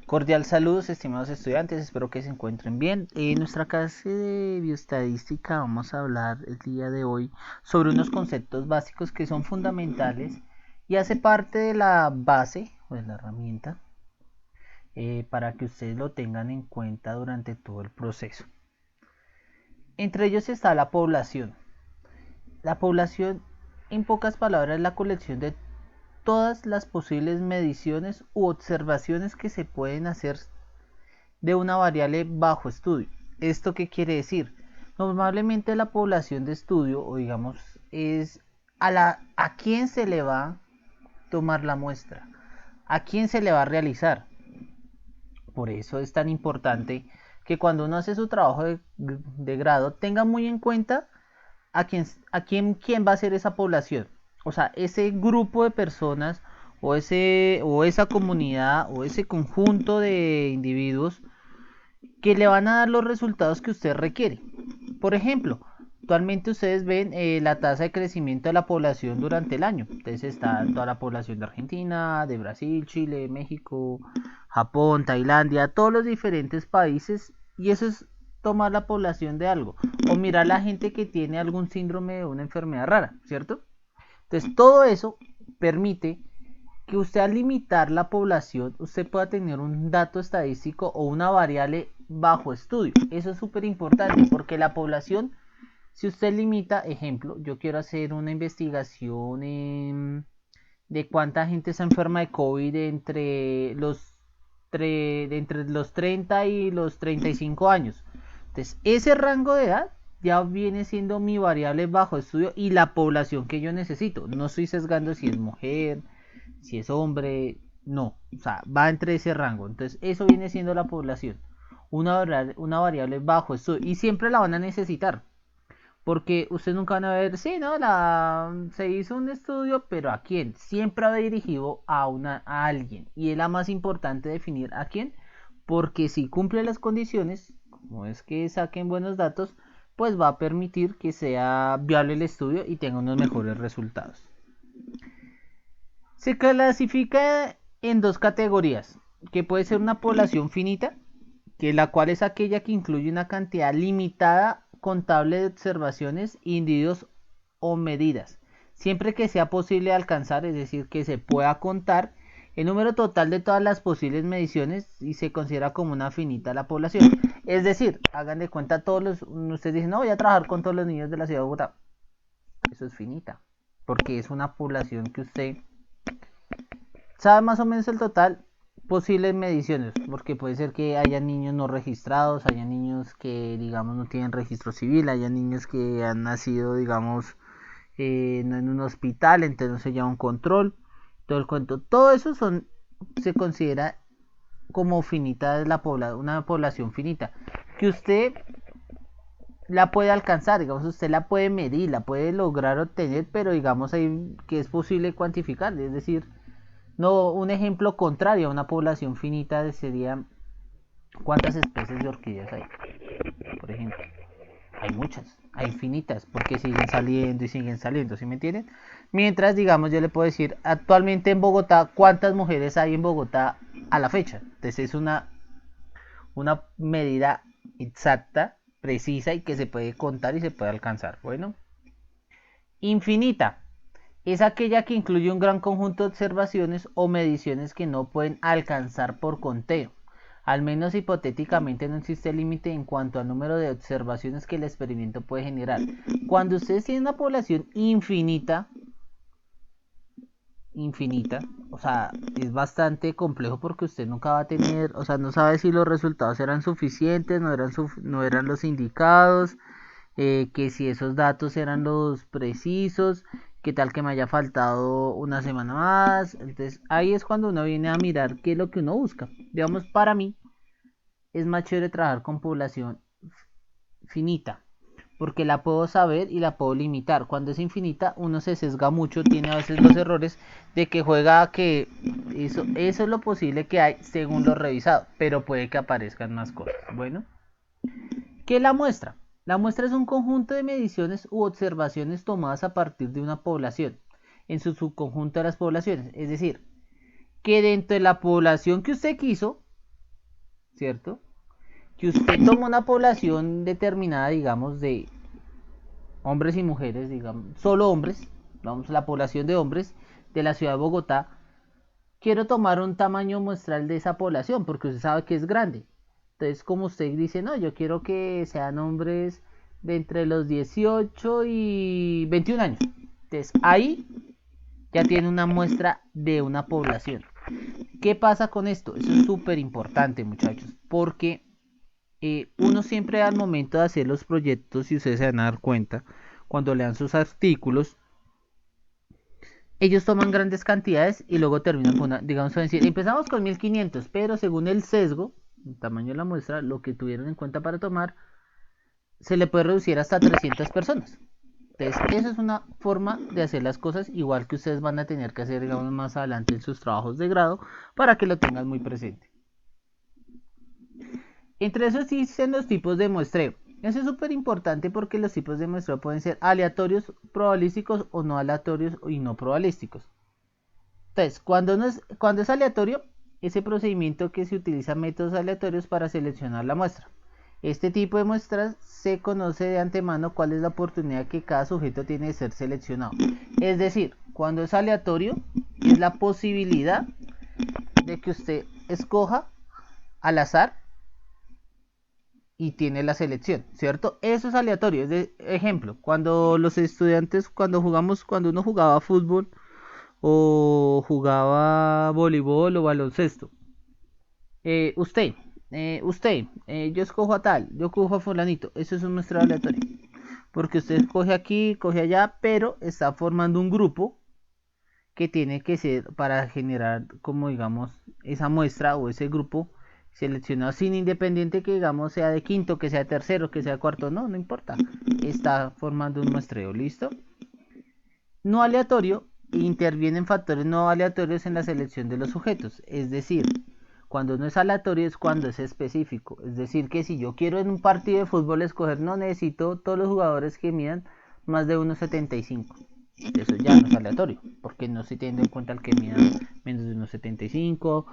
Cordial saludos, estimados estudiantes, espero que se encuentren bien. En nuestra clase de bioestadística vamos a hablar el día de hoy sobre unos conceptos básicos que son fundamentales y hace parte de la base o de la herramienta para que ustedes lo tengan en cuenta durante todo el proceso. Entre ellos está la población. La población, en pocas palabras, es la colección de todas las posibles mediciones u observaciones que se pueden hacer de una variable bajo estudio. ¿Esto qué quiere decir? Normalmente la población de estudio, o digamos, es a quién se le va a tomar la muestra, a quién se le va a realizar. Por eso es tan importante que cuando uno hace su trabajo de grado tenga muy en cuenta quién va a ser esa población. O sea, ese grupo de personas o esa comunidad o ese conjunto de individuos que le van a dar los resultados que usted requiere. Por ejemplo, actualmente ustedes ven la tasa de crecimiento de la población durante el año. Entonces está toda la población de Argentina, de Brasil, Chile, México, Japón, Tailandia, todos los diferentes países. Y eso es tomar la población de algo. O mirar la gente que tiene algún síndrome de una enfermedad rara, ¿cierto? Entonces todo eso permite que usted al limitar la población, usted pueda tener un dato estadístico o una variable bajo estudio. Eso es súper importante porque la población, si usted limita, ejemplo, yo quiero hacer una investigación de cuánta gente está enferma de COVID entre los 30 y los 35 años. Entonces, ese rango de edad ya viene siendo mi variable bajo estudio y la población que yo necesito. No estoy sesgando si es mujer, si es hombre, no, o sea, va entre ese rango. Entonces, eso viene siendo la población, una variable bajo estudio y siempre la van a necesitar. Porque ustedes nunca van a ver, sí, ¿no? Se hizo un estudio, pero ¿a quién? Siempre va dirigido a alguien. Y es la más importante definir a quién. Porque si cumple las condiciones, como es que saquen buenos datos, pues va a permitir que sea viable el estudio y tenga unos mejores resultados. Se clasifica en dos categorías, que puede ser una población finita, que la cual es aquella que incluye una cantidad limitada contable de observaciones, individuos o medidas, siempre que sea posible alcanzar, es decir, que se pueda contar el número total de todas las posibles mediciones y se considera como una finita la población. Es decir, hagan de cuenta ustedes dicen, no, voy a trabajar con todos los niños de la ciudad de Bogotá. Eso es finita, porque es una población que usted sabe más o menos el total posibles mediciones, porque puede ser que haya niños no registrados, haya niños que digamos no tienen registro civil, haya niños que han nacido digamos no en un hospital, entonces no se lleva un control, todo el cuento, todo eso se considera como finita una población finita, que usted la puede alcanzar, digamos usted la puede medir, la puede lograr obtener, pero digamos ahí que es posible cuantificar, es decir, no, un ejemplo contrario a una población finita sería cuántas especies de orquídeas hay, por ejemplo. Hay muchas, hay infinitas, porque siguen saliendo y siguen saliendo, ¿sí me entienden? Mientras, digamos, yo le puedo decir, actualmente en Bogotá, ¿cuántas mujeres hay en Bogotá a la fecha? Entonces es una medida exacta, precisa y que se puede contar y se puede alcanzar. Bueno, infinita. Es aquella que incluye un gran conjunto de observaciones o mediciones que no pueden alcanzar por conteo. Al menos hipotéticamente no existe límite en cuanto al número de observaciones que el experimento puede generar. Cuando ustedes tienen una población infinita, o sea, es bastante complejo porque usted nunca va a tener, o sea, no sabe si los resultados eran suficientes, no eran los indicados, que si esos datos eran los precisos, que tal que me haya faltado una semana más. Entonces ahí es cuando uno viene a mirar qué es lo que uno busca. Digamos, para mí es más chévere trabajar con población finita, porque la puedo saber y la puedo limitar. Cuando es infinita, uno se sesga mucho, tiene a veces los errores de que juega a que eso es lo posible que hay según lo revisado, pero puede que aparezcan más cosas. Bueno, ¿qué es la muestra? La muestra es un conjunto de mediciones u observaciones tomadas a partir de una población, en su subconjunto de las poblaciones. Es decir, que dentro de la población que usted quiso, ¿cierto? Que usted toma una población determinada, digamos, de hombres y mujeres, digamos, solo hombres, vamos, la población de hombres de la ciudad de Bogotá, quiero tomar un tamaño muestral de esa población, porque usted sabe que es grande. Entonces, como usted dice, no, yo quiero que sean hombres de entre los 18 y 21 años. Entonces, ahí ya tiene una muestra de una población. ¿Qué pasa con esto? Eso es súper importante, muchachos, porque uno siempre al momento de hacer los proyectos, y ustedes se van a dar cuenta, cuando lean sus artículos, ellos toman grandes cantidades y luego terminan con una, digamos, decir, empezamos con 1500, pero según el sesgo, el tamaño de la muestra, lo que tuvieron en cuenta para tomar, se le puede reducir hasta 300 personas. Entonces, esa es una forma de hacer las cosas, igual que ustedes van a tener que hacer, digamos, más adelante en sus trabajos de grado, para que lo tengan muy presente. Entre esos existen los tipos de muestreo. Eso es súper importante porque los tipos de muestreo pueden ser aleatorios, probabilísticos o no aleatorios y no probabilísticos. Entonces, cuando es aleatorio, ese procedimiento que se utiliza métodos aleatorios para seleccionar la muestra. Este tipo de muestras se conoce de antemano cuál es la oportunidad que cada sujeto tiene de ser seleccionado. Es decir, cuando es aleatorio, es la posibilidad de que usted escoja al azar y tiene la selección, ¿cierto? Eso es aleatorio. Es de ejemplo, cuando los estudiantes, cuando uno jugaba fútbol o jugaba voleibol o baloncesto, usted, yo escojo a tal, yo escojo a fulanito, eso es un muestreo aleatorio. Porque usted escoge aquí, coge allá, pero está formando un grupo que tiene que ser para generar, como digamos, esa muestra o ese grupo seleccionado sin independiente que digamos sea de quinto, que sea tercero, que sea cuarto, no importa. Está formando un muestreo, ¿listo? No aleatorio, intervienen factores no aleatorios en la selección de los sujetos, es decir, cuando no es aleatorio es cuando es específico, es decir, que si yo quiero en un partido de fútbol escoger, no necesito todos los jugadores que midan más de 1,75. Eso ya no es aleatorio, porque no se tiene en cuenta al que mida menos de 1,75,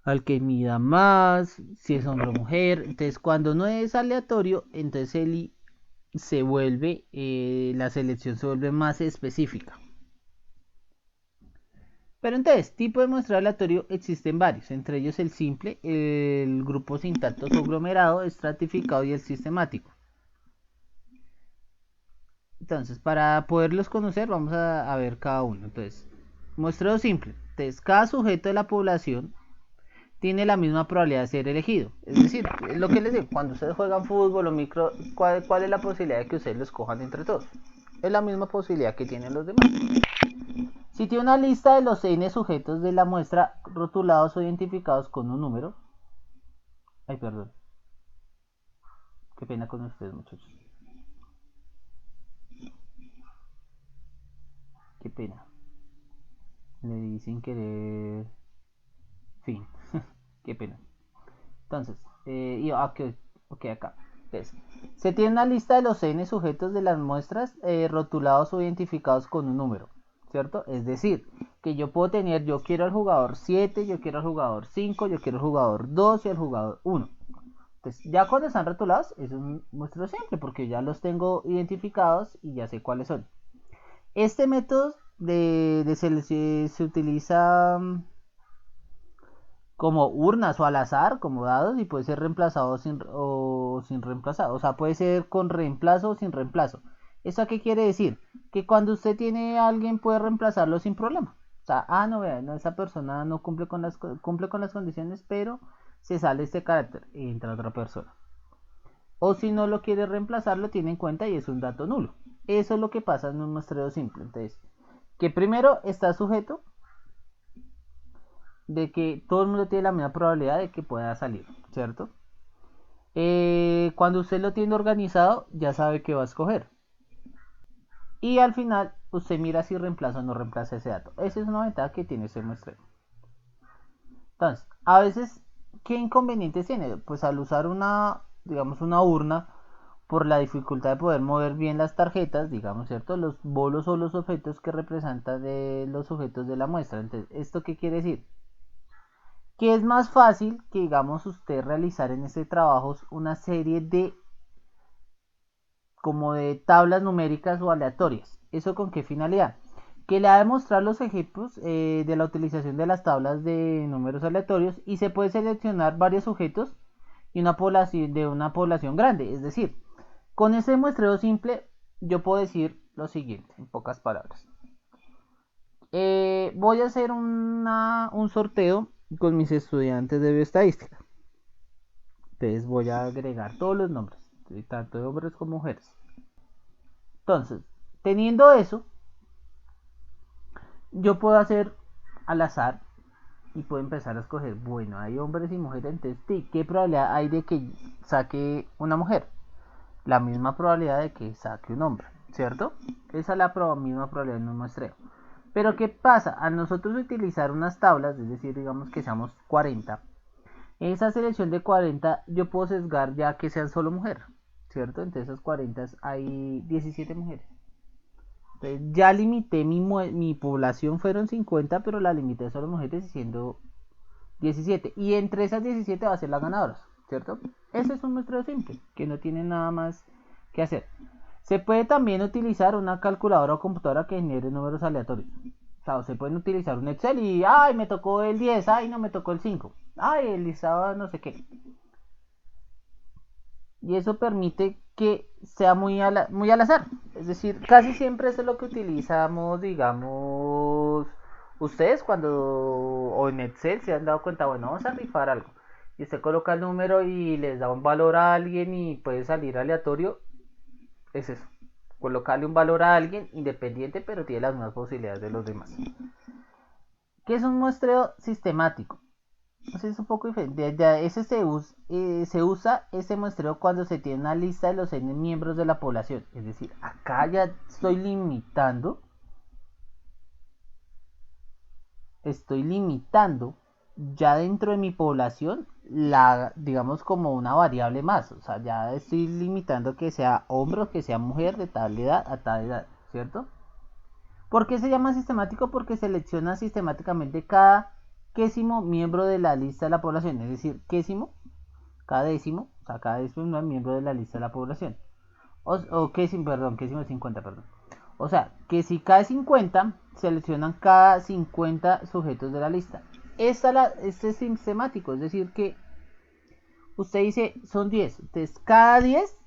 al que mida más, si es hombre o mujer. Entonces, cuando no es aleatorio, entonces la selección se vuelve más específica. Pero entonces, tipo de muestreo aleatorio existen varios, entre ellos el simple, el grupo sin tanto aglomerado, estratificado y el sistemático. Entonces, para poderlos conocer, vamos a ver cada uno. Entonces, muestreo simple. Entonces, cada sujeto de la población tiene la misma probabilidad de ser elegido. Es decir, lo que les digo, cuando ustedes juegan fútbol o micro, ¿cuál es la posibilidad de que ustedes los cojan entre todos? Es la misma posibilidad que tienen los demás. Si tiene una lista de los n sujetos de la muestra rotulados o identificados con un número. Ay, perdón. Qué pena con ustedes, muchachos. Qué pena. Le di sin querer. Fin. Qué pena. Entonces, ok, acá. Entonces, se tiene una lista de los n sujetos de las muestras rotulados o identificados con un número, ¿cierto? Es decir, que yo puedo tener, yo quiero al jugador 7, yo quiero al jugador 5, yo quiero al jugador 2 y al jugador 1. Entonces, ya cuando están rotulados, es un muestreo simple porque ya los tengo identificados y ya sé cuáles son. Este método de selección se utiliza como urnas o al azar, como dados, y puede ser reemplazado sin reemplazado. O sea, puede ser con reemplazo o sin reemplazo. ¿Eso qué quiere decir? Que cuando usted tiene a alguien puede reemplazarlo sin problema. O sea, no, vea, no, esa persona no cumple con las condiciones, pero se sale este carácter y entra otra persona. O si no lo quiere reemplazar, lo tiene en cuenta y es un dato nulo. Eso es lo que pasa en un muestreo simple. Entonces, que primero está sujeto de que todo el mundo tiene la misma probabilidad de que pueda salir, ¿cierto? Cuando usted lo tiene organizado, ya sabe qué va a escoger. Y al final, usted mira si reemplaza o no reemplaza ese dato. Esa es una ventaja que tiene ese muestreo. Entonces, a veces, ¿qué inconvenientes tiene? Pues al usar digamos, una urna, por la dificultad de poder mover bien las tarjetas, digamos, ¿cierto? Los bolos o los objetos que representan de los sujetos de la muestra. Entonces, ¿esto qué quiere decir? que es más fácil que, digamos, usted realizar en este trabajo una serie de como de tablas numéricas o aleatorias. ¿Eso con qué finalidad? Que le va a demostrar los ejemplos de la utilización de las tablas de números aleatorios y se puede seleccionar varios sujetos y una población de una población grande. Es decir, con ese muestreo simple yo puedo decir lo siguiente, en pocas palabras. Voy a hacer un sorteo con mis estudiantes de bioestadística. Entonces voy a agregar todos los nombres, tanto de hombres como mujeres. Entonces, teniendo eso, yo puedo hacer al azar y puedo empezar a escoger, bueno, hay hombres y mujeres, entonces, ¿qué probabilidad hay de que saque una mujer? La misma probabilidad de que saque un hombre, ¿cierto? Esa es la misma probabilidad en un muestreo. Pero ¿qué pasa? Al nosotros utilizar unas tablas, es decir, digamos que seamos 40, en esa selección de 40 yo puedo sesgar ya que sean solo mujeres, ¿cierto? Entre esas 40 hay 17 mujeres. Entonces ya limité mi población, fueron 50, pero la limité solo mujeres siendo 17. Y entre esas 17 va a ser las ganadoras, ¿cierto? Ese es un muestreo simple, que no tiene nada más que hacer. Se puede también utilizar una calculadora o computadora que genere números aleatorios. O sea, se pueden utilizar un Excel y, ay, me tocó el 10, ay, no me tocó el 5, ay, el listado no sé qué. Y eso permite que sea muy al azar. Es decir, casi siempre eso es lo que utilizamos, digamos, ustedes cuando, o en Excel se han dado cuenta, bueno, vamos a rifar algo. Y usted coloca el número y les da un valor a alguien y puede salir aleatorio. Es eso. Colocarle un valor a alguien independiente, pero tiene las mismas posibilidades de los demás. ¿Qué es un muestreo sistemático? Entonces es un poco diferente. Ese se usa ese muestreo cuando se tiene una lista de los N miembros de la población. Es decir, acá ya estoy limitando ya dentro de mi población digamos como una variable más. O sea, ya estoy limitando que sea hombre o que sea mujer de tal edad a tal edad, ¿cierto? ¿Por qué se llama sistemático? Porque selecciona sistemáticamente cada quésimo miembro de la lista de la población. Es decir, quésimo, cada décimo, o sea, cada décimo no es miembro de la lista de la población. O quésimo, perdón, quésimo es 50, perdón. O sea, que si cada 50, seleccionan cada 50 sujetos de la lista. Este es sistemático, es decir, que usted dice son 10. Entonces, cada 10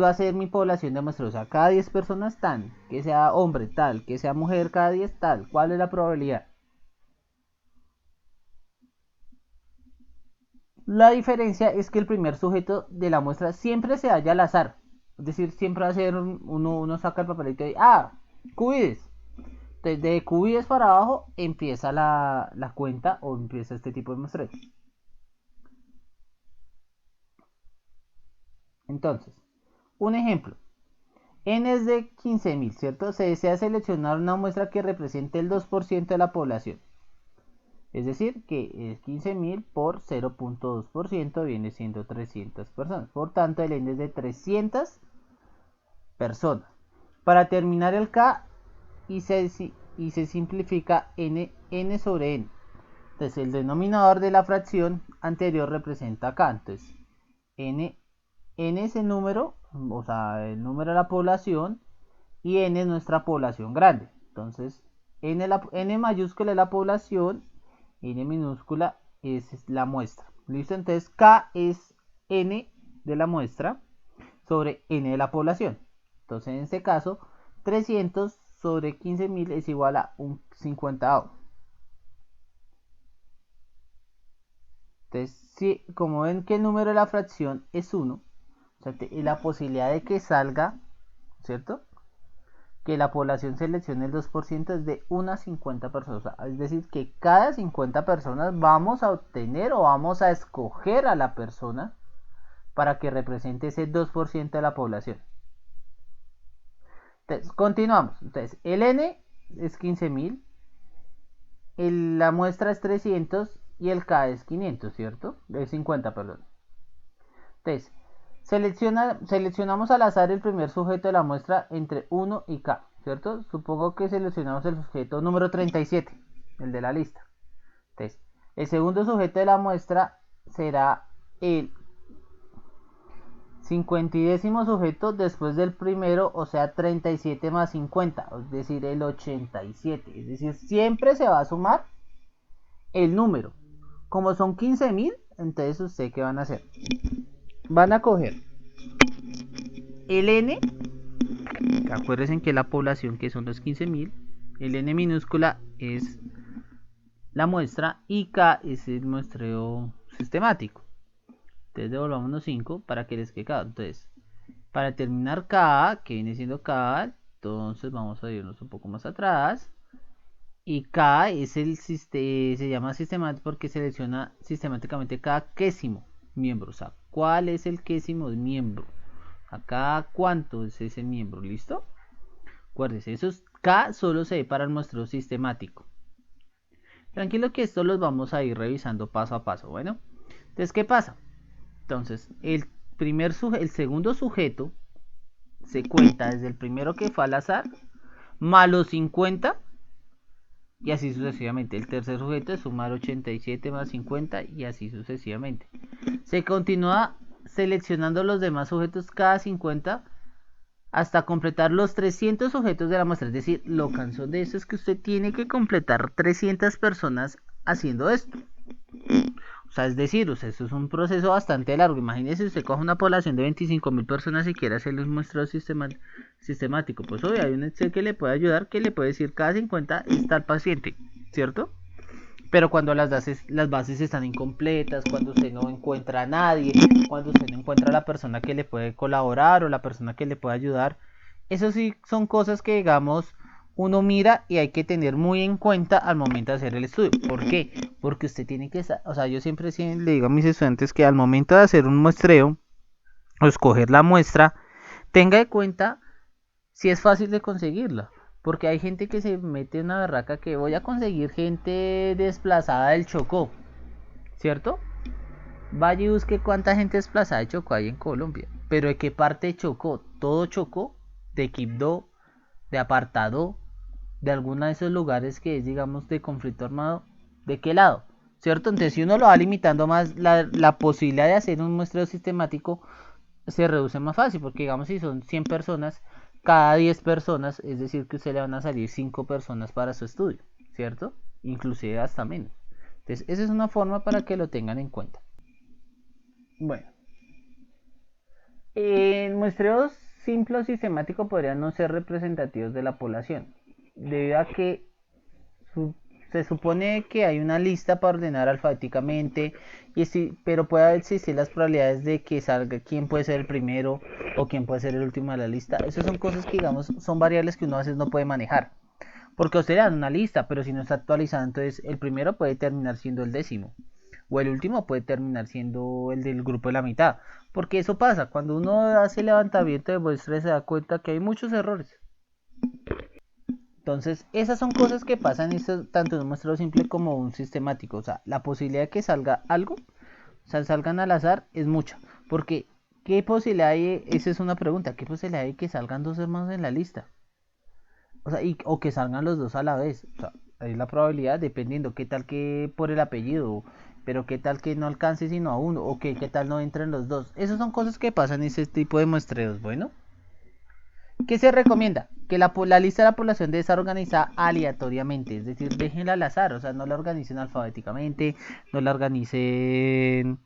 va a ser mi población de muestra. O sea, cada 10 personas tal, que sea hombre tal, que sea mujer cada 10 tal. ¿Cuál es la probabilidad? La diferencia es que el primer sujeto de la muestra siempre se halla al azar. Es decir, siempre va a ser uno saca el papelito y, cubides. De cubides para abajo empieza la cuenta o empieza este tipo de muestreo. Entonces, un ejemplo. N es de 15.000, ¿cierto? Se desea seleccionar una muestra que represente el 2% de la población. Es decir, que es 15.000 por 0.2% viene siendo 300 personas. Por tanto, el N es de 300 personas. Para terminar el K y se simplifica N sobre N. Entonces, el denominador de la fracción anterior representa K. Entonces, N es el número, o sea, el número de la población y N es nuestra población grande. Entonces, N mayúscula es la población, N minúscula es la muestra. ¿Listo? Entonces, K es N de la muestra sobre N de la población. Entonces, en este caso, 300 sobre 15.000 es igual a un 50. Entonces, si, como ven que el número de la fracción es 1, o sea, la posibilidad de que salga, ¿cierto? Que la población seleccione el 2% es de unas 50 personas. O sea, es decir, que cada 50 personas vamos a obtener o vamos a escoger a la persona para que represente ese 2% de la población. Entonces, continuamos. Entonces, el N es 15.000, la muestra es 300 y el K es 500, ¿cierto? Es 50, perdón. Entonces, seleccionamos al azar el primer sujeto de la muestra entre 1 y K, ¿cierto? Supongo que seleccionamos el sujeto número 37, el de la lista. Entonces, el segundo sujeto de la muestra será el 50º sujeto después del primero, o sea 37 más 50, es decir, el 87. Es decir, siempre se va a sumar el número. Como son 15.000, entonces usted qué van a hacer. Van a coger el n, acuérdense que la población que son los 15.000, el n minúscula es la muestra y k es el muestreo sistemático. Entonces devolvámonos 5 para que les quede k. Entonces, para determinar k, que viene siendo k, entonces vamos a irnos un poco más atrás. Y k es el se llama sistemático porque selecciona sistemáticamente cada quésimo miembro. O sea, ¿cuál es el quésimo miembro? Acá, ¿cuánto es ese miembro? ¿Listo? Acuérdense, esos k solo se ve para el muestreo sistemático. Tranquilo que esto los vamos a ir revisando paso a paso. Bueno, entonces, ¿qué pasa? Entonces, el segundo sujeto se cuenta desde el primero que fue al azar más los 50 y así sucesivamente. El tercer sujeto es sumar 87 más 50 y así sucesivamente. Se continúa seleccionando los demás sujetos cada 50 hasta completar los 300 sujetos de la muestra. Es decir, lo cansón de eso es que usted tiene que completar 300 personas haciendo esto. O sea, es decir, eso es un proceso bastante largo. Imagínese usted coge una población de 25.000 personas y quiere hacerle un muestreo sistemático. Pues obvio, hay un Excel que le puede ayudar, que le puede decir cada 50 está el paciente, ¿cierto? Pero cuando las bases están incompletas, cuando usted no encuentra a nadie, cuando usted no encuentra a la persona que le puede colaborar o la persona que le puede ayudar, eso sí son cosas que, digamos, uno mira y hay que tener muy en cuenta al momento de hacer el estudio. ¿Por qué? Porque usted tiene que, o sea, yo siempre le digo a mis estudiantes que al momento de hacer un muestreo o escoger la muestra, tenga en cuenta si es fácil de conseguirla. Porque hay gente que se mete en una berraca que voy a conseguir gente desplazada del Chocó, ¿cierto? Vaya y busque cuánta gente desplazada de Chocó hay en Colombia. Pero ¿de qué parte de Chocó? ¿Todo Chocó? ¿De Quibdó? ¿De Apartadó? ¿De alguno de esos lugares que es, digamos, de conflicto armado? ¿De qué lado? ¿Cierto? Entonces, si uno lo va limitando más, la posibilidad de hacer un muestreo sistemático se reduce más fácil. Porque, digamos, si son 100 personas, cada 10 personas, es decir, que usted le van a salir 5 personas para su estudio, ¿cierto? Inclusive hasta menos. Entonces, esa es una forma para que lo tengan en cuenta. Bueno, en muestreos simple o sistemático podrían no ser representativos de la población, debido a que se supone que hay una lista para ordenar alfabéticamente, pero puede existir las probabilidades de que salga quién puede ser el primero o quién puede ser el último de la lista. Esas son cosas que, digamos, son variables que uno a veces no puede manejar. Porque usted le dan una lista, pero si no está actualizada, entonces el primero puede terminar siendo el décimo. O el último puede terminar siendo el del grupo de la mitad. Porque eso pasa, cuando uno hace el levantamiento de muestras se da cuenta que hay muchos errores. Entonces, esas son cosas que pasan tanto en un muestreo simple como un sistemático. O sea, la posibilidad de que salga algo, o sea, salgan al azar, es mucha. Porque, ¿qué posibilidad hay? Esa es una pregunta. ¿Qué posibilidad hay de que salgan dos hermanos en la lista? O sea, o que salgan los dos a la vez. O sea, hay la probabilidad dependiendo qué tal que por el apellido, pero qué tal que no alcance sino a uno, o qué tal no entren los dos. Esas son cosas que pasan en ese tipo de muestreos. Bueno, ¿qué se recomienda? Que la lista de la población debe estar organizada aleatoriamente, es decir, déjenla al azar, o sea, no la organicen alfabéticamente, no la organicen,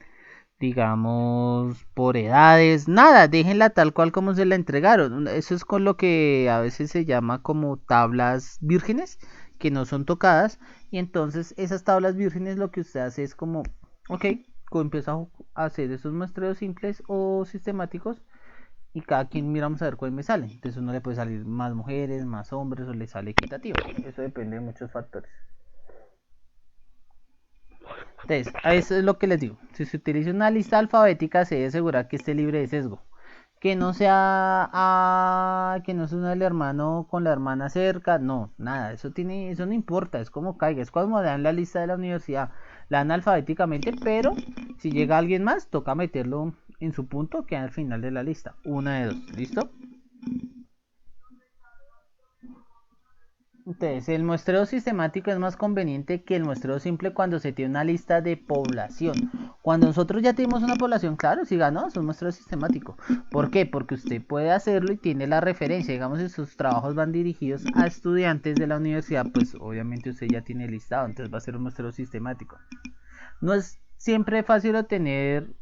digamos, por edades, nada, déjenla tal cual como se la entregaron. Eso es con lo que a veces se llama como tablas vírgenes, que no son tocadas, y entonces esas tablas vírgenes lo que usted hace es como, ok, empieza a hacer esos muestreos simples o sistemáticos, y cada quien miramos a ver cuál me sale. Entonces uno le puede salir más mujeres, más hombres, o le sale equitativo. Eso depende de muchos factores. Entonces, a eso es lo que les digo. Si se utiliza una lista alfabética, se debe asegurar que esté libre de sesgo. Que no sea que no sea el hermano con la hermana cerca, no, nada, eso no importa, es como caiga, es como dan la lista de la universidad, la dan alfabéticamente, pero si llega alguien más, toca meterlo en su punto que al final de la lista, una de dos, ¿listo? Entonces, el muestreo sistemático es más conveniente que el muestreo simple cuando se tiene una lista de población. Cuando nosotros ya tenemos una población, claro, si ganó, es un muestreo sistemático. ¿Por qué? Porque usted puede hacerlo y tiene la referencia. Digamos, si sus trabajos van dirigidos a estudiantes de la universidad, pues obviamente usted ya tiene listado, entonces va a ser un muestreo sistemático. No es siempre fácil obtener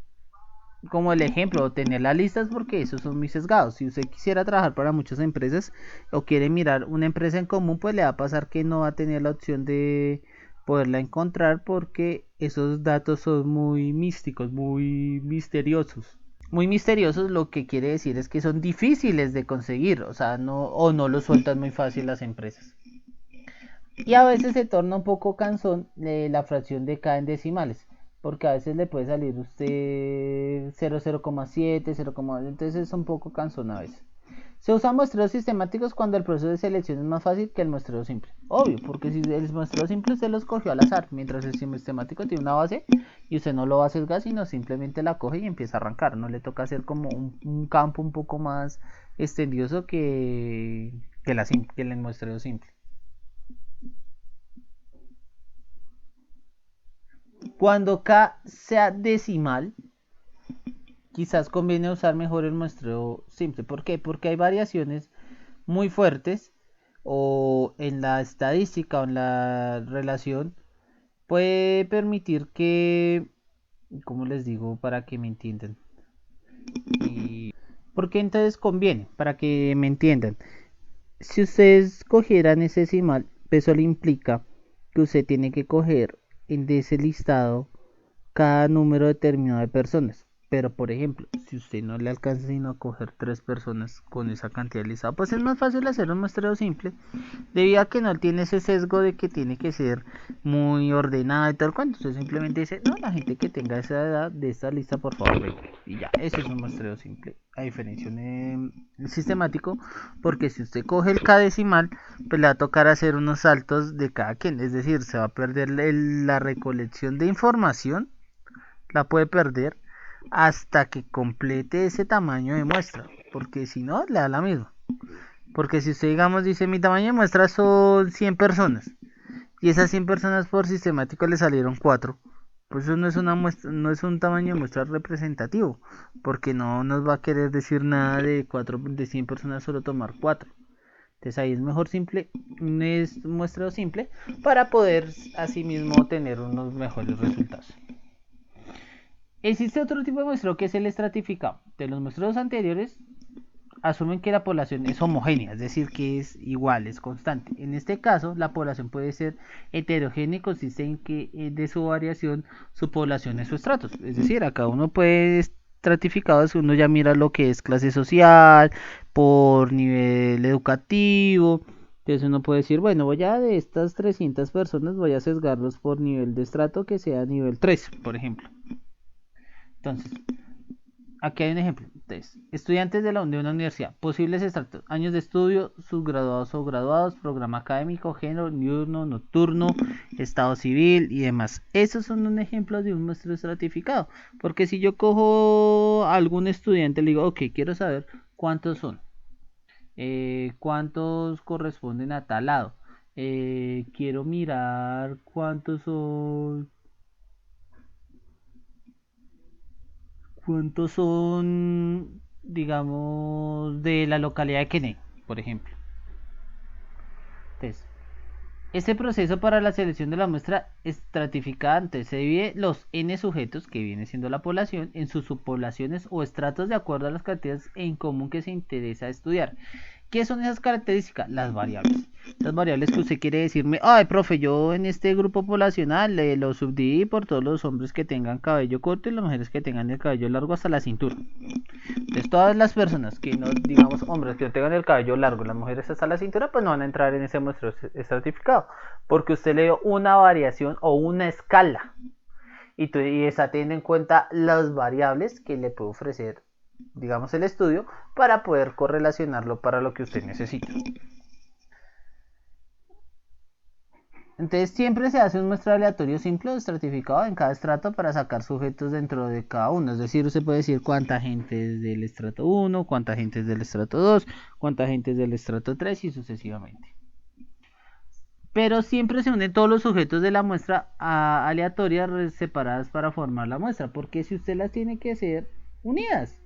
como el ejemplo, tener las listas porque esos son muy sesgados. Si usted quisiera trabajar para muchas empresas o quiere mirar una empresa en común, pues le va a pasar que no va a tener la opción de poderla encontrar porque esos datos son muy místicos, muy misteriosos. Muy misteriosos lo que quiere decir es que son difíciles de conseguir, o sea, no los sueltan muy fácil las empresas. Y a veces se torna un poco cansón la fracción de K en decimales, porque a veces le puede salir usted 0,7, 0, entonces es un poco cansón a veces. Se usan muestreos sistemáticos cuando el proceso de selección es más fácil que el muestreo simple. Obvio, porque si el muestreo simple usted lo escogió al azar, mientras el sistemático tiene una base y usted no lo va a sesgar, sino simplemente la coge y empieza a arrancar. No le toca hacer como un campo un poco más extendioso que el muestreo simple. Cuando K sea decimal, quizás conviene usar mejor el muestreo simple. ¿Por qué? Porque hay variaciones muy fuertes o en la estadística o en la relación puede permitir que, ¿cómo les digo para que me entiendan? Porque entonces conviene, para que me entiendan. Si ustedes cogieran ese decimal, eso le implica que usted tiene que coger de ese listado cada número determinado de personas. Pero, por ejemplo, si usted no le alcanza sino a coger 3 personas con esa cantidad de listado, pues es más fácil hacer un muestreo simple, debido a que no tiene ese sesgo de que tiene que ser muy ordenado y todo el cuento. Usted simplemente dice, no, la gente que tenga esa edad de esta lista, por favor, venga. Y ya, ese es un muestreo simple. A diferencia de sistemático, porque si usted coge el K decimal, pues le va a tocar hacer unos saltos de cada quien. Es decir, se va a perder la recolección de información, la puede perder hasta que complete ese tamaño de muestra, porque si no, le da la misma. Porque si usted, digamos, dice mi tamaño de muestra son 100 personas y esas 100 personas por sistemático le salieron 4, pues eso no es una muestra, no es un tamaño de muestra representativo, porque no nos va a querer decir nada de 4 de 100 personas solo tomar 4. Entonces ahí es mejor simple, es un muestreo simple para poder asimismo tener unos mejores resultados. Existe otro tipo de muestreo que es el estratificado. De los muestreos anteriores asumen que la población es homogénea, es decir, que es igual, es constante. En este caso, la población puede ser heterogénea y consiste en que de su variación su población es su estratos. Es decir, acá uno puede estratificado, uno ya mira lo que es clase social, por nivel educativo. Entonces uno puede decir, bueno, voy a de estas 300 personas, voy a sesgarlos por nivel de estrato que sea nivel 3, por ejemplo. Entonces, aquí hay un ejemplo. Entonces, estudiantes de una universidad, posibles estratos, años de estudio, subgraduados o graduados, programa académico, género, diurno, nocturno, estado civil y demás. Esos son un ejemplo de un muestreo estratificado. Porque si yo cojo a algún estudiante, le digo, ok, quiero saber cuántos son, cuántos corresponden a tal lado. Quiero mirar cuántos son, digamos, de la localidad de Kennedy, por ejemplo. Entonces, este proceso para la selección de la muestra estratificada antes se divide los n sujetos, que viene siendo la población, en sus subpoblaciones o estratos de acuerdo a las características en común que se interesa estudiar. ¿Qué son esas características? Las variables. Las variables que usted quiere decirme, ay, profe, yo en este grupo poblacional lo subdividí por todos los hombres que tengan cabello corto y las mujeres que tengan el cabello largo hasta la cintura. Entonces, todas las personas que no, digamos, hombres que no tengan el cabello largo, las mujeres hasta la cintura, pues no van a entrar en ese muestreo estratificado, porque usted le dio una variación o una escala y está teniendo en cuenta las variables que le puede ofrecer, digamos, el estudio para poder correlacionarlo para lo que usted necesita. Entonces siempre se hace un muestreo aleatorio simple o estratificado en cada estrato para sacar sujetos dentro de cada uno. Es decir, usted puede decir cuánta gente es del estrato 1, cuánta gente es del estrato 2, cuánta gente es del estrato 3 y sucesivamente. pero siempre se unen todos los sujetos de la muestra aleatoria separadas para formar la muestra, porque si usted las tiene que hacer unidas,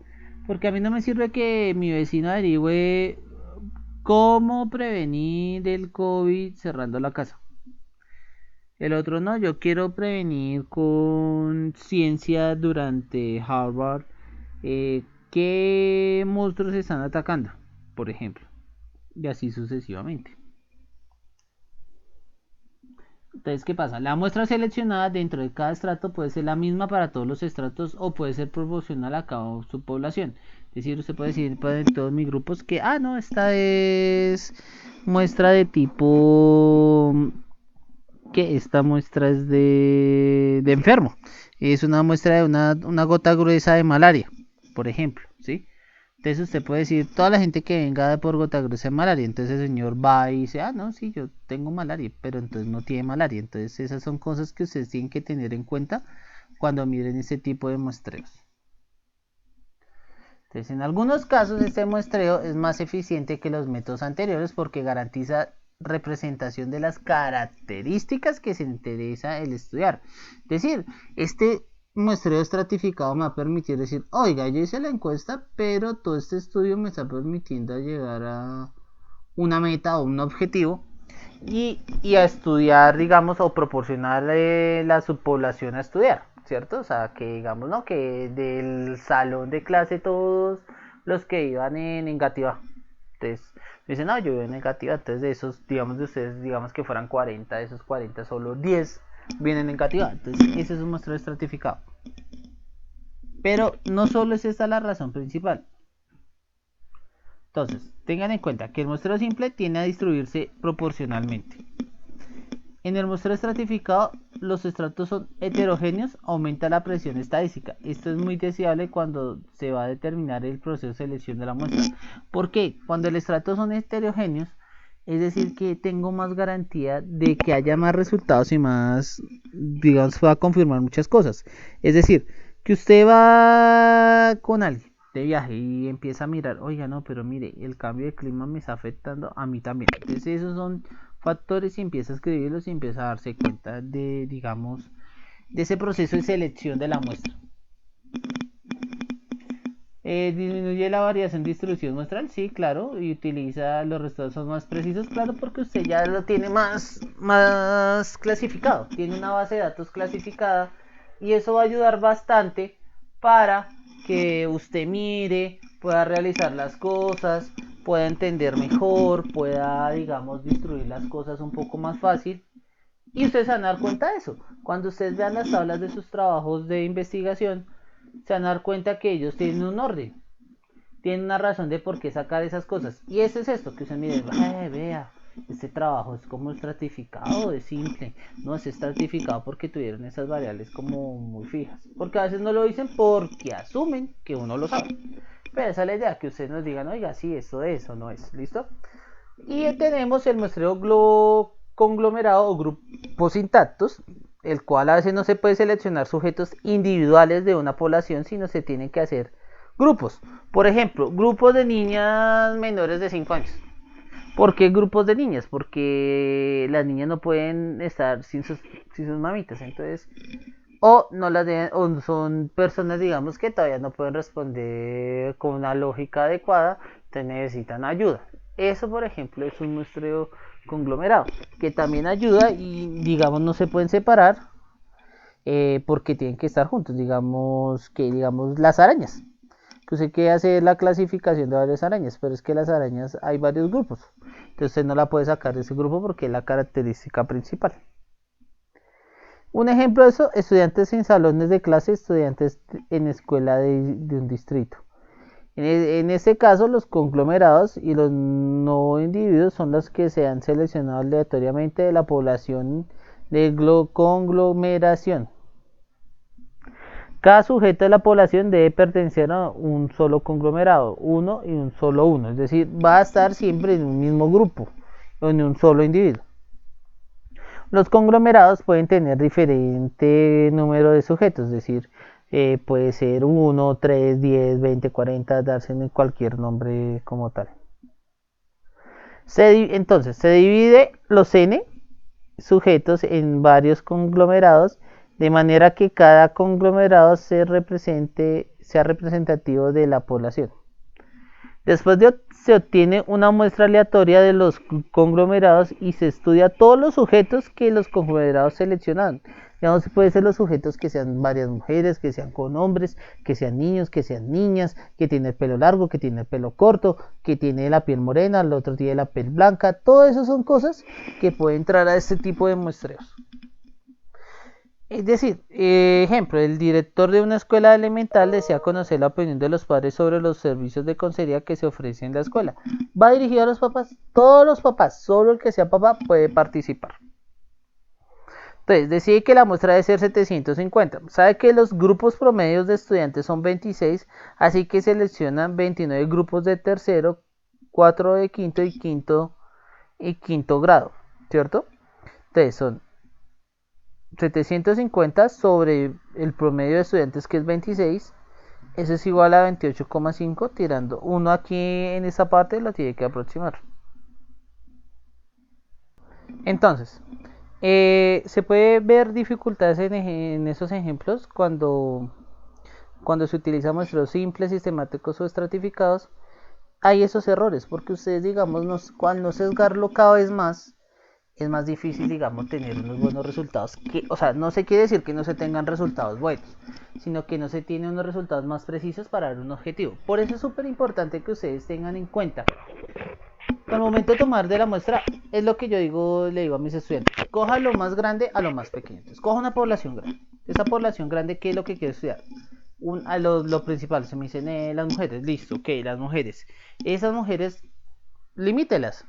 porque a mí no me sirve que mi vecino averigüe cómo prevenir el COVID cerrando la casa. El otro no, yo quiero prevenir con ciencia durante Harvard qué monstruos se están atacando, por ejemplo, y así sucesivamente. Entonces, ¿qué pasa? La muestra seleccionada dentro de cada estrato puede ser la misma para todos los estratos o puede ser proporcional a cada subpoblación. Es decir, usted puede decir para todos mis grupos que, no, esta es muestra de tipo, que esta muestra es de enfermo. Es una muestra de una gota gruesa de malaria, por ejemplo, ¿sí? Entonces usted puede decir, toda la gente que venga por gota gruesa de malaria, entonces el señor va y dice, no, sí, yo tengo malaria, pero entonces no tiene malaria. Entonces esas son cosas que ustedes tienen que tener en cuenta cuando miren ese tipo de muestreos. Entonces en algunos casos este muestreo es más eficiente que los métodos anteriores porque garantiza representación de las características que se interesa el estudiar. Es decir, este muestreo estratificado me va a permitir decir, oiga, yo hice la encuesta, pero todo este estudio me está permitiendo llegar a una meta o un objetivo y a estudiar, digamos, o proporcionarle la subpoblación a estudiar, ¿cierto? O sea, que digamos, ¿no? Que del salón de clase todos los que iban en negativa. Entonces, dicen, no, yo vivo en negativa, entonces de esos, digamos, de ustedes, digamos que fueran 40, de esos 40 solo 10 vienen en negativa. Entonces, ese es un muestreo estratificado. Pero no solo es esta la razón principal. Entonces, tengan en cuenta que el muestreo simple tiende a distribuirse proporcionalmente. En el muestreo estratificado, los estratos son heterogéneos, aumenta la presión estadística. Esto es muy deseable cuando se va a determinar el proceso de selección de la muestra. ¿Por qué? Cuando el estrato son heterogéneos, es decir, que tengo más garantía de que haya más resultados y más, digamos, va a confirmar muchas cosas. Es decir, que usted va con alguien de viaje y empieza a mirar, oiga, no, pero mire, el cambio de clima me está afectando a mí también. Entonces esos son factores y empieza a escribirlos y empieza a darse cuenta de, digamos, de ese proceso de selección de la muestra. Disminuye la variación de distribución muestral, sí, claro, y utiliza los resultados son más precisos, claro, porque usted ya lo tiene más clasificado, tiene una base de datos clasificada y eso va a ayudar bastante para que usted mire, pueda realizar las cosas, pueda entender mejor, pueda, digamos, distribuir las cosas un poco más fácil y ustedes se van a dar cuenta de eso. Cuando ustedes vean las tablas de sus trabajos de investigación, se van a dar cuenta que ellos tienen un orden, tienen una razón de por qué sacar esas cosas. Y eso es esto, que usted mire, vea, este trabajo es como estratificado, es simple. No es estratificado porque tuvieron esas variables como muy fijas. Porque a veces no lo dicen porque asumen que uno lo sabe. Pero esa es la idea, que ustedes nos digan, oiga, sí, esto es o no es. ¿Listo? Y tenemos el muestreo conglomerado o grupos intactos, el cual a veces no se puede seleccionar sujetos individuales de una población, sino se tienen que hacer grupos. Por ejemplo, grupos de niñas menores de 5 años. ¿Por qué grupos de niñas? Porque las niñas no pueden estar sin sus mamitas. Entonces, o no las deben, o son personas, digamos, que todavía no pueden responder con una lógica adecuada, entonces necesitan ayuda. Eso, por ejemplo, es un muestreo conglomerado, que también ayuda y, digamos, no se pueden separar porque tienen que estar juntos. Digamos que, digamos, las arañas. Que usted quiere hacer la clasificación de varias arañas, pero es que las arañas hay varios grupos. Entonces usted no la puede sacar de ese grupo porque es la característica principal. Un ejemplo de eso, estudiantes en salones de clase, estudiantes en escuela de un distrito. En este caso, los conglomerados y los no individuos son los que se han seleccionado aleatoriamente de la población de conglomeración. Cada sujeto de la población debe pertenecer a un solo conglomerado, uno y un solo uno. Es decir, va a estar siempre en un mismo grupo, o en un solo individuo. Los conglomerados pueden tener diferente número de sujetos, es decir, puede ser 1, 3, 10, 20, 40, darse en cualquier nombre como tal. Entonces, se divide los n sujetos en varios conglomerados, de manera que cada conglomerado sea representativo de la población. Después se obtiene una muestra aleatoria de los conglomerados y se estudia todos los sujetos que los conglomerados seleccionan. Digamos, puede ser los sujetos que sean varias mujeres, que sean con hombres, que sean niños, que sean niñas, que tiene el pelo largo, que tiene el pelo corto, que tiene la piel morena, el otro tiene la piel blanca. Todo eso son cosas que pueden entrar a este tipo de muestreos. Es decir, ejemplo, el director de una escuela elemental desea conocer la opinión de los padres sobre los servicios de consejería que se ofrecen en la escuela. ¿Va dirigido a los papás? Todos los papás, solo el que sea papá puede participar. Entonces, decide que la muestra debe ser 750. Sabe que los grupos promedios de estudiantes son 26, así que seleccionan 29 grupos de tercero, 4 de quinto y quinto grado, ¿cierto? Entonces, son 750 sobre el promedio de estudiantes, que es 26, eso es igual a 28,5, tirando 1 aquí en esta parte lo tiene que aproximar. Entonces, se puede ver dificultades en esos ejemplos cuando se utiliza muestreos simples, sistemáticos o estratificados. Hay esos errores, porque ustedes, digamos, al no sesgarlo cada vez más, es más difícil, digamos, tener unos buenos resultados. O sea, no se quiere decir que no se tengan resultados buenos, sino que no se tienen unos resultados más precisos para dar un objetivo. Por eso es súper importante que ustedes tengan en cuenta, al momento de tomar de la muestra, es lo que yo le digo a mis estudiantes: coja lo más grande a lo más pequeño. Entonces, coja una población grande. Esa población grande, ¿qué es lo que quiero estudiar? Lo principal, se me dicen las mujeres. Listo, ok, las mujeres. Esas mujeres, limítelas.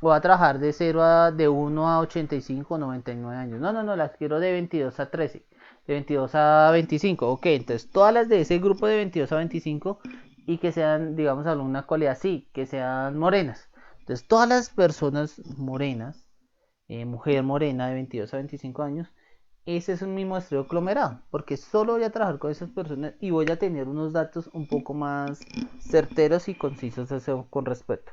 Voy a trabajar de 1 a 85, 99 años. No, las quiero de 22 a 13, de 22 a 25. Ok, entonces todas las de ese grupo de 22 a 25 y que sean, digamos, alguna cualidad así, que sean morenas. Entonces todas las personas morenas, mujer morena de 22 a 25 años, ese es mi muestreo aglomerado, porque solo voy a trabajar con esas personas y voy a tener unos datos un poco más certeros y concisos con respecto.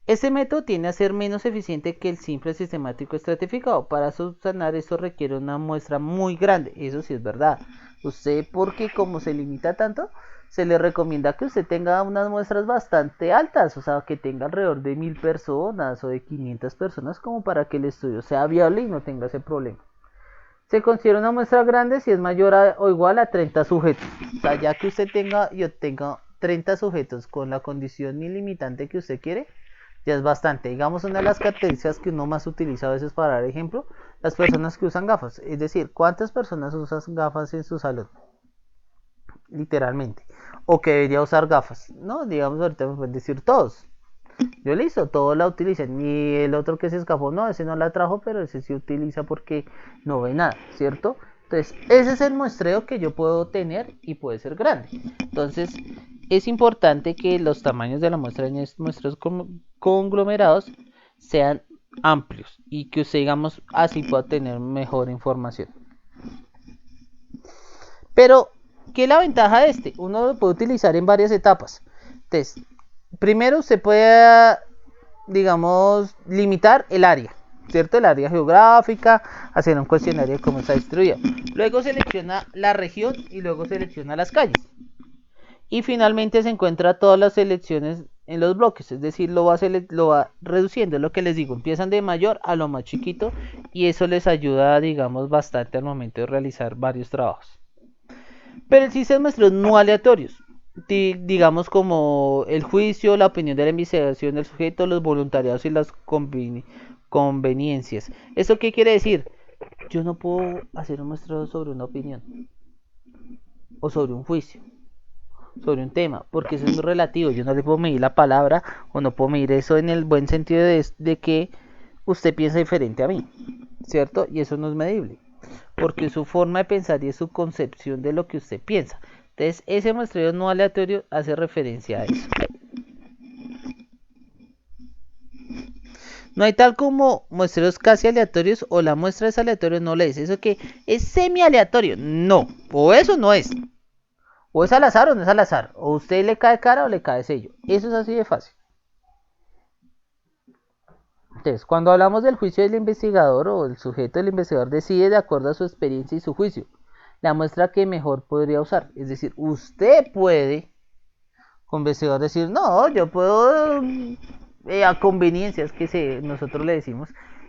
Este método tiende a ser menos eficiente que el simple sistemático estratificado. Para subsanar esto requiere una muestra muy grande, eso sí es verdad. Usted, porque como se limita tanto, se le recomienda que usted tenga unas muestras bastante altas, o sea, que tenga alrededor de 1000 personas o de 500 personas, como para que el estudio sea viable y no tenga ese problema. Se considera una muestra grande si es mayor o igual a 30 sujetos. O sea, ya que usted tenga y obtenga 30 sujetos con la condición ilimitante que usted quiere, ya es bastante. Digamos, una de las características que uno más utiliza a veces para dar ejemplo, las personas que usan gafas. Es decir, ¿cuántas personas usan gafas en su salón? Literalmente. O que debería usar gafas. No, digamos, ahorita me pueden decir todos. Yo listo, todos la utilizan. Y el otro que se escapó, no, ese no la trajo, pero ese sí utiliza porque no ve nada, ¿cierto? Entonces, ese es el muestreo que yo puedo tener y puede ser grande. Entonces, es importante que los tamaños de la muestra en estos muestreos conglomerados sean amplios y que usted, digamos, así pueda tener mejor información. Pero, ¿qué es la ventaja de este? Uno lo puede utilizar en varias etapas. Entonces, primero usted puede, digamos, limitar el área, ¿cierto? El área geográfica, hacer un cuestionario de cómo está distribuida. Luego selecciona la región y luego selecciona las calles. Y finalmente se encuentra todas las selecciones en los bloques, es decir, lo va reduciendo, es lo que les digo, empiezan de mayor a lo más chiquito y eso les ayuda, digamos, bastante al momento de realizar varios trabajos. Pero existen muestreos no aleatorios, digamos, como el juicio, la opinión de la investigación del sujeto, los voluntariados y las conveniencias. ¿Eso qué quiere decir? Yo no puedo hacer un muestreo sobre una opinión o sobre un juicio, sobre un tema, porque eso es muy relativo. Yo no le puedo medir la palabra o no puedo medir eso en el buen sentido de que usted piensa diferente a mí, ¿cierto? Y eso no es medible, porque es su forma de pensar y es su concepción de lo que usted piensa. Entonces, ese muestreo no aleatorio hace referencia a eso. No hay tal como muestreos casi aleatorios o la muestra es aleatoria, no le dice eso que es semi aleatorio. No, o eso no es. O es al azar o no es al azar. O usted le cae cara o le cae sello. Eso es así de fácil. Entonces, cuando hablamos del juicio del investigador o el sujeto del investigador decide de acuerdo a su experiencia y su juicio, la muestra que mejor podría usar. Es decir, usted puede, como investigador, decir, no, yo puedo, a conveniencias nosotros le decimos,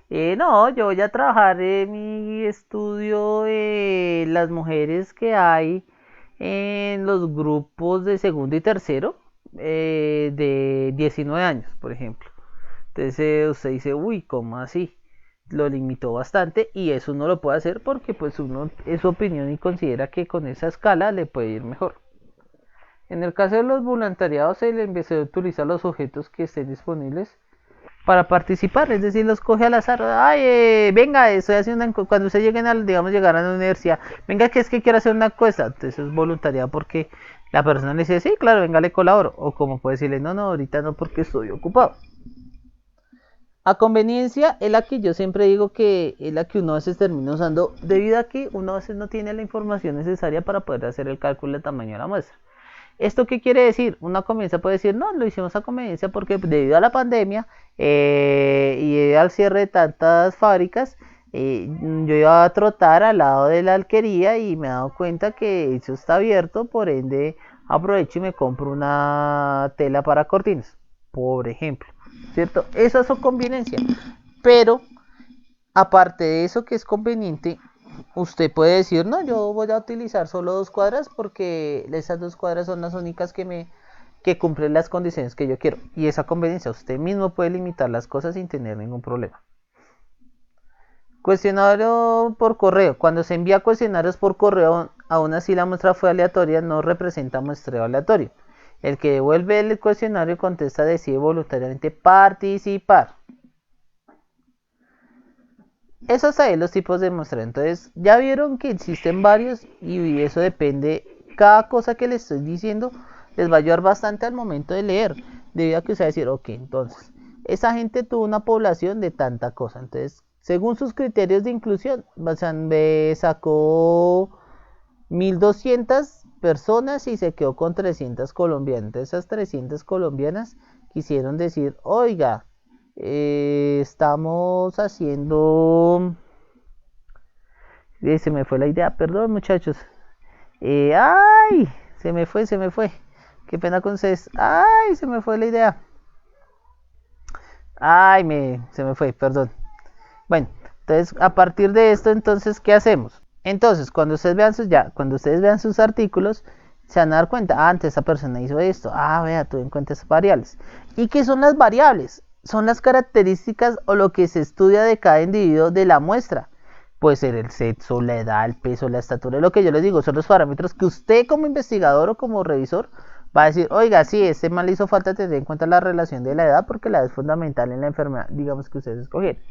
no, yo voy a trabajar en mi estudio de las mujeres que hay en los grupos de segundo y tercero de 19 años, por ejemplo. Entonces usted dice, uy, ¿cómo así? Lo limitó bastante y eso no lo puede hacer porque pues uno es su opinión y considera que con esa escala le puede ir mejor. En el caso de los voluntariados, el investigador utiliza los objetos que estén disponibles para participar, es decir, los coge al azar. Ay, venga, estoy haciendo cuando usted lleguen a, digamos, llegar a la universidad, venga, que es que quiero hacer una encuesta. Entonces es voluntariado porque la persona le dice, sí, claro, venga, le colaboro. O como puede decirle, no, no, ahorita no porque estoy ocupado. A conveniencia es la que yo siempre digo que es la que uno a veces termina usando debido a que uno a veces no tiene la información necesaria para poder hacer el cálculo del tamaño de la muestra. ¿Esto qué quiere decir? Una conveniencia puede decir, no, lo hicimos a conveniencia porque debido a la pandemia y al cierre de tantas fábricas, yo iba a trotar al lado de la alquería y me he dado cuenta que eso está abierto, por ende aprovecho y me compro una tela para cortinas, por ejemplo, ¿cierto? Esas son conveniencias, pero aparte de eso que es conveniente, usted puede decir, no, yo voy a utilizar solo 2 cuadras porque esas 2 cuadras son las únicas que cumplen las condiciones que yo quiero. Y esa conveniencia, usted mismo puede limitar las cosas sin tener ningún problema. Cuestionario por correo. Cuando se envía cuestionarios por correo, aún así la muestra fue aleatoria, no representa muestreo aleatorio. El que devuelve el cuestionario contesta decide voluntariamente participar. Esos son los tipos de muestra. Entonces, ya vieron que existen varios y eso depende. Cada cosa que les estoy diciendo les va a ayudar bastante al momento de leer. Debido a que usted va a decir, ok, entonces, esa gente tuvo una población de tanta cosa. Entonces, según sus criterios de inclusión, sacó 1200 personas y se quedó con 300 colombianas. Entonces, esas 300 colombianas quisieron decir, oiga, estamos haciendo... se me fue la idea, perdón muchachos. ¡Ay! Se me fue. Qué pena con ustedes. ¡Ay! Se me fue la idea. ¡Ay! Se me fue, perdón. Bueno, entonces a partir de esto, entonces, ¿qué hacemos? Entonces, cuando ustedes vean sus artículos, se van a dar cuenta, antes esa persona hizo esto, vea, tuve en cuenta esas variables. ¿Y qué son las variables? Son las características o lo que se estudia de cada individuo de la muestra. Puede ser el sexo, la edad, el peso, la estatura, lo que yo les digo, son los parámetros que usted como investigador o como revisor va a decir, oiga, sí, este mal le hizo falta tener en cuenta la relación de la edad porque la edad es fundamental en la enfermedad, digamos que ustedes escogieron.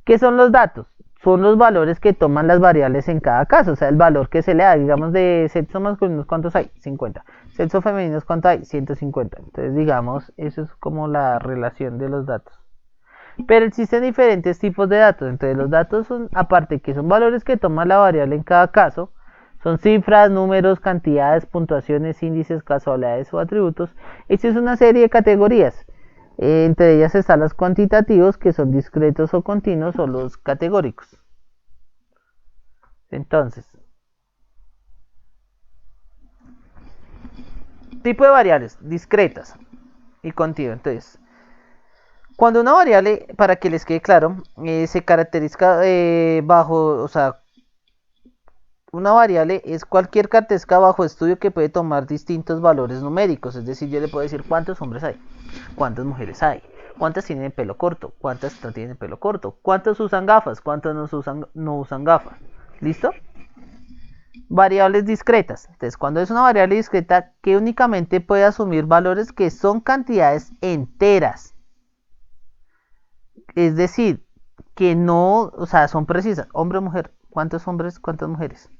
¿Qué son los datos? Son los valores que toman las variables en cada caso, o sea, el valor que se le da, digamos, de sexo masculino, ¿cuántos hay? 50. Sexo femenino, ¿cuánto hay? 150. Entonces, digamos, eso es como la relación de los datos. Pero existen diferentes tipos de datos. Entonces, los datos son, aparte que son valores que toma la variable en cada caso, son cifras, números, cantidades, puntuaciones, índices, casualidades o atributos. Esta es una serie de categorías. Entre ellas están los cuantitativos, que son discretos o continuos, o los categóricos. Entonces, tipo de variables, discretas y continuas. Entonces, cuando una variable, para que les quede claro, se caracteriza bajo, o sea, una variable es cualquier característica bajo estudio que puede tomar distintos valores numéricos. Es decir, yo le puedo decir cuántos hombres hay, cuántas mujeres hay, cuántas tienen pelo corto, cuántas no tienen pelo corto, cuántos usan gafas, cuántos no usan gafas. ¿Listo? Variables discretas. Entonces, cuando es una variable discreta que únicamente puede asumir valores que son cantidades enteras. Es decir, que no, o sea, son precisas. Hombre o mujer. ¿Cuántos hombres? ¿Cuántas mujeres?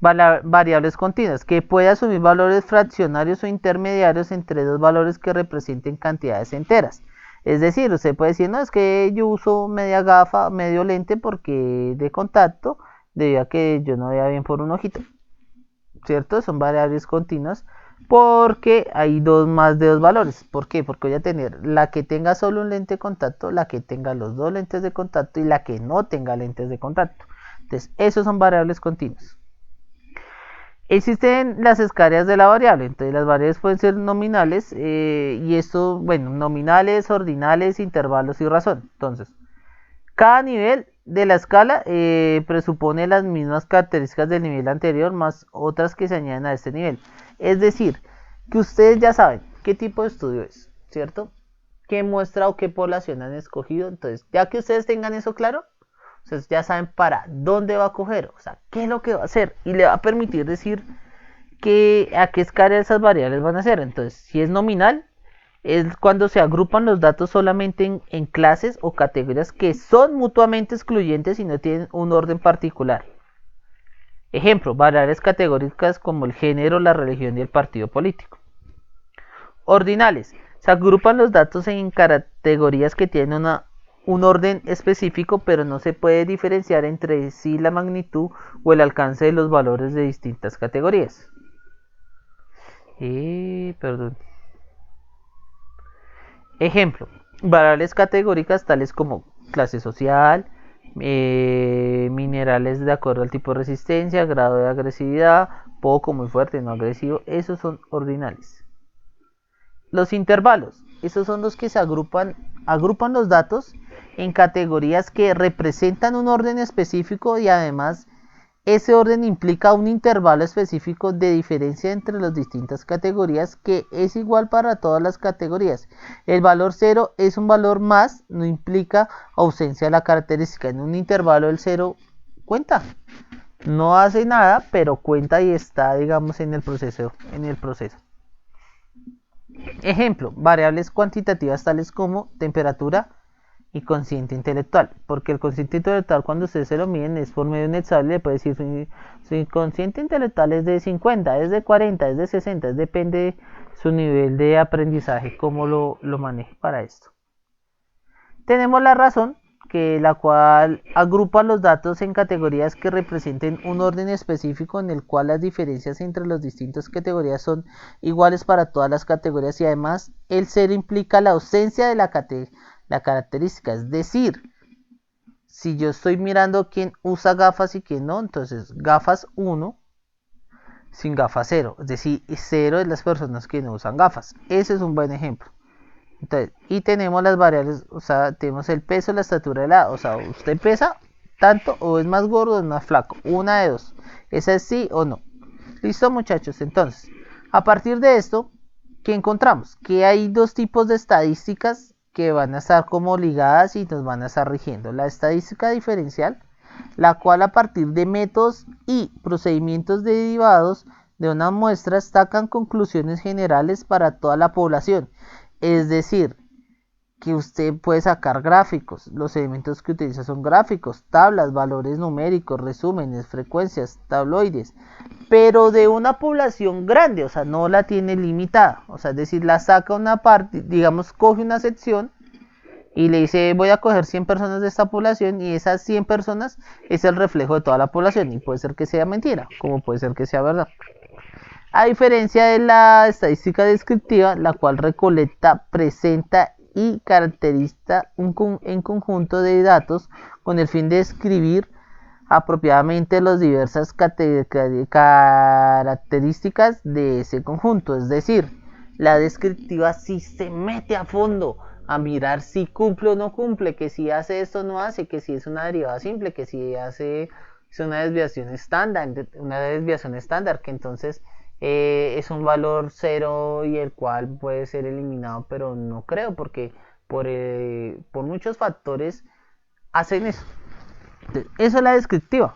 Variables continuas, que puede asumir valores fraccionarios o intermediarios entre dos valores que representen cantidades enteras. Es decir, usted puede decir, no, es que yo uso media gafa, medio lente porque de contacto, debido a que yo no veía bien por un ojito. ¿Cierto? Son variables continuas porque hay más de dos valores. ¿Por qué? Porque voy a tener la que tenga solo un lente de contacto, la que tenga los dos lentes de contacto y la que no tenga lentes de contacto. Entonces, esos son variables continuas. Existen las escalas de la variable, entonces las variables pueden ser nominales y esto, bueno, nominales, ordinales, intervalos y razón. Entonces, cada nivel de la escala presupone las mismas características del nivel anterior más otras que se añaden a este nivel. Es decir, que ustedes ya saben qué tipo de estudio es, ¿cierto? ¿Qué muestra o qué población han escogido? Entonces, ya que ustedes tengan eso claro, ustedes ya saben para dónde va a coger, o sea, qué es lo que va a hacer y le va a permitir decir a qué escala esas variables van a ser. Entonces, si es nominal, es cuando se agrupan los datos solamente en clases o categorías que son mutuamente excluyentes y no tienen un orden particular. Ejemplo, variables categóricas como el género, la religión y el partido político. Ordinales. Se agrupan los datos en categorías que tienen un orden específico, pero no se puede diferenciar entre sí la magnitud o el alcance de los valores de distintas categorías. Perdón. Ejemplo, variables categóricas tales como clase social, minerales de acuerdo al tipo de resistencia, grado de agresividad, poco, muy fuerte, no agresivo, esos son ordinales. Los intervalos, esos son los que se agrupan los datos en categorías que representan un orden específico y además ese orden implica un intervalo específico de diferencia entre las distintas categorías que es igual para todas las categorías. El valor 0 es un valor más, no implica ausencia de la característica. En un intervalo el 0 cuenta. No hace nada, pero cuenta y está, digamos, en el proceso. Ejemplo, variables cuantitativas tales como temperatura y consciente intelectual, porque el consciente intelectual cuando ustedes se lo miden es por medio de un examen, le puede decir su consciente intelectual es de 50, es de 40, es de 60, depende de su nivel de aprendizaje, cómo lo maneje para esto. Tenemos la razón, que la cual agrupa los datos en categorías que representen un orden específico en el cual las diferencias entre las distintas categorías son iguales para todas las categorías y además el 0 implica la ausencia de la característica, es decir, si yo estoy mirando quién usa gafas y quién no, entonces gafas 1 sin gafas 0, es decir, 0 es las personas que no usan gafas. Ese es un buen ejemplo. Entonces, y tenemos las variables, o sea, tenemos el peso, la estatura de la, o sea, usted pesa tanto o es más gordo o es más flaco, una de dos, esa es sí o no. Listo, muchachos. Entonces, a partir de esto, ¿qué encontramos? Que hay dos tipos de estadísticas que van a estar como ligadas y nos van a estar rigiendo. La estadística diferencial, la cual a partir de métodos y procedimientos derivados de una muestra sacan conclusiones generales para toda la población. Es decir, que usted puede sacar gráficos, los elementos que utiliza son gráficos, tablas, valores numéricos, resúmenes, frecuencias, tabloides, pero de una población grande, o sea, no la tiene limitada, o sea, es decir, la saca una parte, digamos, coge una sección y le dice, voy a coger 100 personas de esta población y esas 100 personas es el reflejo de toda la población y puede ser que sea mentira, como puede ser que sea verdad. A diferencia de la estadística descriptiva, la cual recolecta, presenta y caracteriza en conjunto de datos con el fin de describir apropiadamente las diversas características de ese conjunto. Es decir, la descriptiva sí se mete a fondo a mirar si cumple o no cumple, que si hace esto o no hace, que si es una derivada simple, que si hace es una desviación estándar, que entonces es un valor 0 y el cual puede ser eliminado, pero no creo porque por muchos factores hacen eso. Eso es la descriptiva,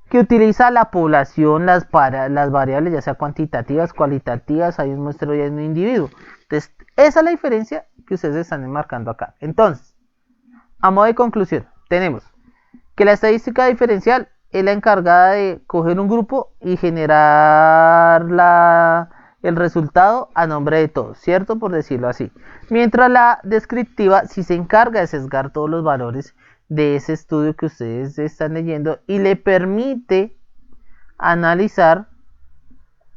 que utiliza la población, las variables, ya sea cuantitativas, cualitativas, hay un muestreo y hay un individuo. Entonces, esa es la diferencia que ustedes están enmarcando acá. Entonces, a modo de conclusión, tenemos que la estadística diferencial es la encargada de coger un grupo y generar el resultado a nombre de todos, ¿cierto? Por decirlo así. Mientras la descriptiva sí se encarga de sesgar todos los valores de ese estudio que ustedes están leyendo y le permite analizar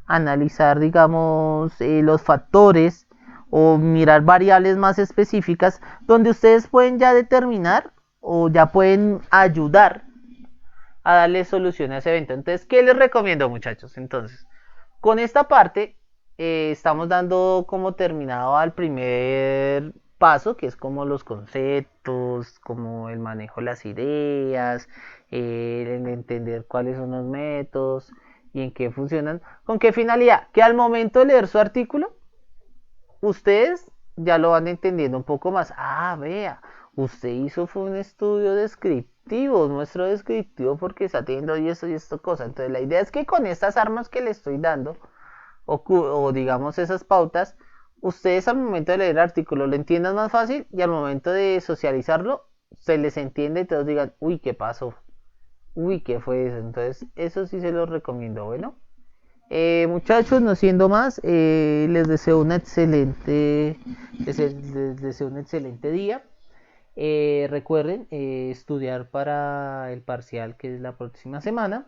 analizar, digamos, los factores o mirar variables más específicas donde ustedes pueden ya determinar o ya pueden ayudar a darle solución a ese evento. Entonces, ¿qué les recomiendo, muchachos? Entonces, con esta parte estamos dando como terminado al primer paso, que es como los conceptos, como el manejo de las ideas, el entender cuáles son los métodos y en qué funcionan. ¿Con qué finalidad? Que al momento de leer su artículo, ustedes ya lo van entendiendo un poco más. Ah, vea, usted hizo fue un estudio descriptivo, nuestro descriptivo porque está teniendo y esto cosa. Entonces la idea es que con estas armas que le estoy dando, o digamos esas pautas, ustedes al momento de leer el artículo lo entiendan más fácil y al momento de socializarlo se les entiende y todos digan, uy, ¿qué pasó? Uy, ¿qué fue eso? Entonces eso sí se los recomiendo. Bueno. Muchachos, no siendo más, les deseo una excelente, les deseo un excelente día. Recuerden estudiar para el parcial que es la próxima semana.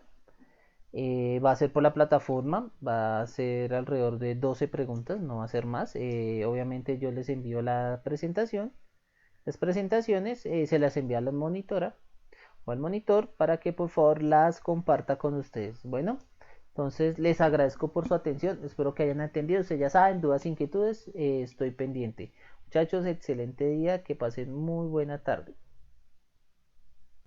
Va a ser por la plataforma, va a ser alrededor de 12 preguntas, no va a ser más. Obviamente yo les envío la presentación. Las presentaciones se las envía a la monitora o al monitor para que por favor las comparta con ustedes. Bueno, entonces les agradezco por su atención, espero que hayan atendido, ustedes ya saben, dudas, inquietudes, estoy pendiente. Muchachos, excelente día, que pasen muy buena tarde.